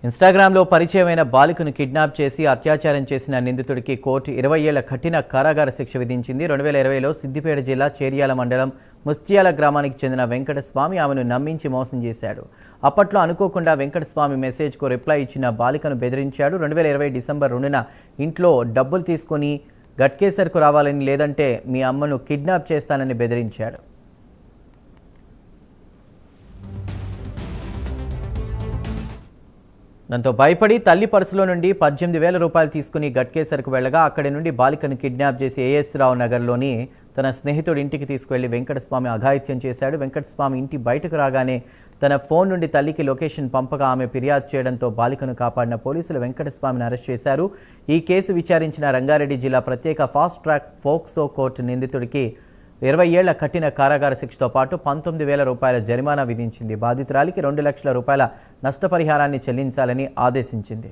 ఇన్‌స్టాగ్రామ్‌లో పరిచయమైన బాలికను కిడ్నాప్ చేసి అత్యాచారం చేసిన నిందితుడికి కోర్టు 20 ఏళ్ల కఠిన కారాగార శిక్ష విధించింది. 2020లో సిద్దిపేట జిల్లా చేర్యాల మండలం ముస్తియాల గ్రామానికి చెందిన వెంకటస్వామి ఆమెను నమ్మించి మోసం చేశాడు. అప్పట్లో అనుకోకుండా వెంకటస్వామి మెసేజ్‌కు రిప్లై ఇచ్చిన బాలికను బెదిరించాడు. 2020 డిసెంబర్ 2న ఇంట్లో డబ్బులు తీసుకొని గట్కేసర్కు రావాలని లేదంటే మీ అమ్మను కిడ్నాప్ చేస్తానని బెదిరించాడు. దాంతో భయపడి తల్లి పర్సులో నుండి 18,000 రూపాయలు తీసుకుని గట్కేసర్కు వెళ్లగా అక్కడి నుండి బాలికను కిడ్నాప్ చేసి ఏఎస్ రావు నగర్లోని తన స్నేహితుడి ఇంటికి తీసుకువెళ్లి వెంకటస్వామి అఘాయిత్యం చేశాడు. వెంకటస్వామి ఇంటి బయటకు రాగానే తన ఫోన్ నుండి తల్లికి లొకేషన్ పంపగా ఆమె ఫిర్యాదు చేయడంతో బాలికను కాపాడిన పోలీసులు వెంకటస్వామిని అరెస్ట్ చేశారు. ఈ కేసు విచారించిన రంగారెడ్డి జిల్లా ప్రత్యేక ఫాస్ట్ ట్రాక్ ఫోక్సో కోర్టు నిందితుడికి 20 ఏళ్ల కఠిన కారాగార శిక్షతో పాటు 19,000 రూపాయల జరిమానా విధించింది. బాధితురాలికి 2 లక్షల రూపాయల నష్టపరిహారాన్ని చెల్లించాలని ఆదేశించింది.